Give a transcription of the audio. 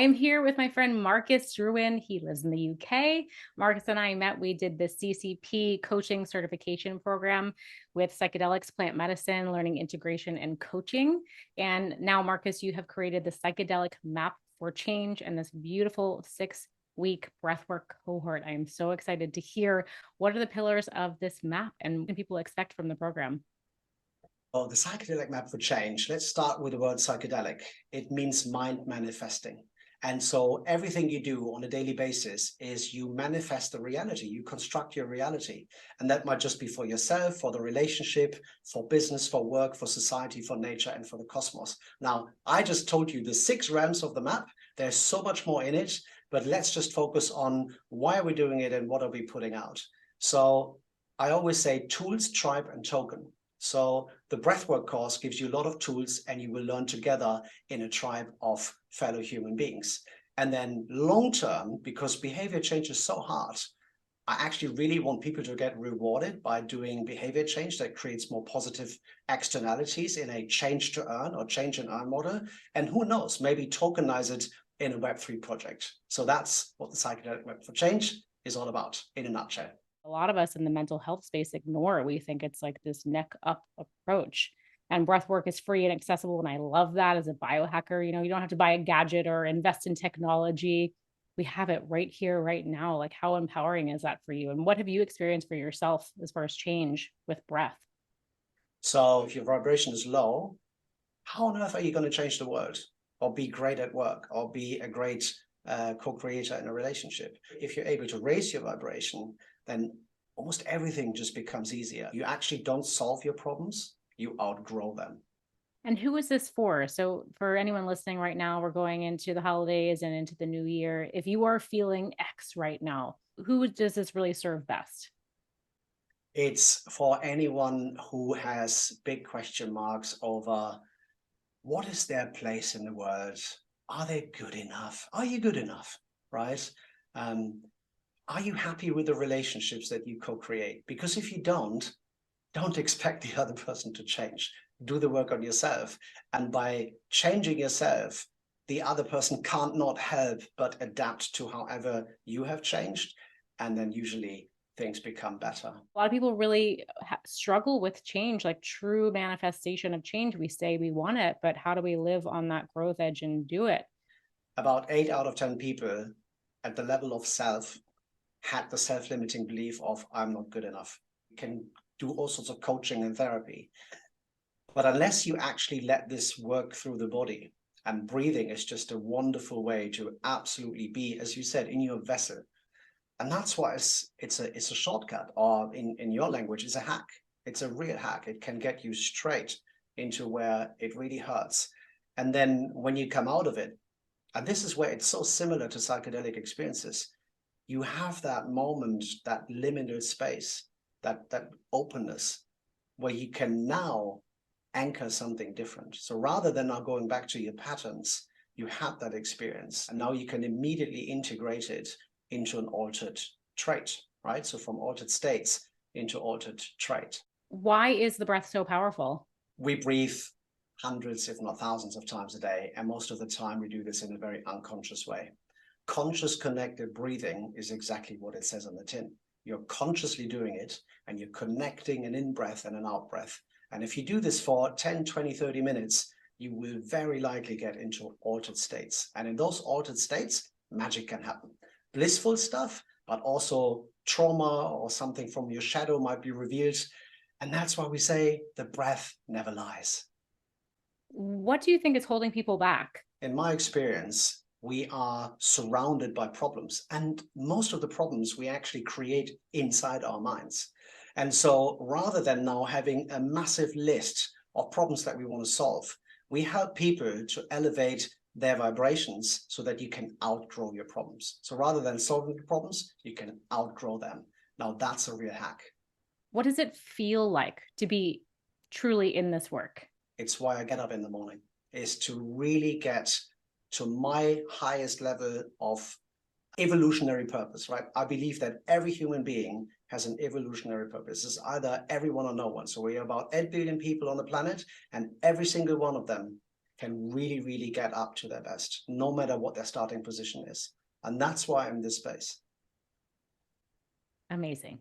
I'm here with my friend Marcus Druin. He lives in the UK. Marcus and I met. We did the CCP coaching certification program with psychedelics, plant medicine, learning integration, and coaching. And now, Marcus, you have created the psychedelic map for change and this beautiful 6-week breathwork cohort. I am so excited to hear what are the pillars of this map and what can people expect from the program. Oh, the psychedelic map for change. Let's start with the word psychedelic. It means mind manifesting. And so everything you do on a daily basis is you manifest the reality, you construct your reality. And that might just be for yourself, for the relationship, for business, for work, for society, for nature, and for the cosmos. Now, I just told you the 6 realms of the map. There's so much more in it, but let's just focus on why are we doing it and what are we putting out. So I always say tools, tribe, and token. So the breathwork course gives you a lot of tools and you will learn together in a tribe of fellow human beings. And then long term, because behavior change is so hard, I actually really want people to get rewarded by doing behavior change that creates more positive externalities in a change to earn or change and earn model. And who knows, maybe tokenize it in a Web3 project. So that's what the psychedelic web for change is all about in a nutshell. A lot of us in the mental health space ignore. We think it's like this neck up approach. And breath work is free and accessible. And I love that as a biohacker. You don't have to buy a gadget or invest in technology. We have it right here, right now. Like, how empowering is that for you? And what have you experienced for yourself as far as change with breath? So if your vibration is low, how on earth are you going to change the world or be great at work or be a great co-creator in a relationship? If you're able to raise your vibration, then almost everything just becomes easier. You actually don't solve your problems, you outgrow them. And who is this for? So, for anyone listening right now, we're going into the holidays and into the new year. If you are feeling X right now, who does this really serve best? It's for anyone who has big question marks over what is their place in the world? Are they good enough? Are you good enough? Right? Are you happy with the relationships that you co-create? Because if you don't expect the other person to change. Do the work on yourself. And by changing yourself, the other person can't not help but adapt to however you have changed. And then usually things become better. A lot of people really struggle with change, like true manifestation of change. We say we want it, but how do we live on that growth edge and do it? About 8 out of 10 people at the level of self had the self-limiting belief of I'm not good enough. You can do all sorts of coaching and therapy. But unless you actually let this work through the body, and breathing is just a wonderful way to absolutely be, as you said, in your vessel. And that's why it's a shortcut, or in your language, it's a hack. It's a real hack. It can get you straight into where it really hurts. And then when you come out of it, and this is where it's so similar to psychedelic experiences, you have that moment, that liminal space, that openness, where you can now anchor something different. So rather than now going back to your patterns, you had that experience, and now you can immediately integrate it into an altered trait, right? So from altered states into altered trait. Why is the breath so powerful? We breathe hundreds, if not thousands of times a day, and most of the time we do this in a very unconscious way. Conscious connected breathing is exactly what it says on the tin. You're consciously doing it, and you're connecting an in-breath and an out-breath. And if you do this for 10, 20, 30 minutes, you will very likely get into altered states. And in those altered states, magic can happen. Blissful stuff, but also trauma or something from your shadow might be revealed. And that's why we say the breath never lies. What do you think is holding people back? In my experience, we are surrounded by problems, and most of the problems we actually create inside our minds. And so rather than now having a massive list of problems that we want to solve, we help people to elevate their vibrations so that you can outgrow your problems. So rather than solving the problems, you can outgrow them. Now that's a real hack. What does it feel like to be truly in this work? It's why I get up in the morning, is to really get to my highest level of evolutionary purpose, right? I believe that every human being has an evolutionary purpose. It's either everyone or no one. So we're about 8 billion people on the planet, and every single one of them can really, really get up to their best, no matter what their starting position is. And that's why I'm in this space. Amazing.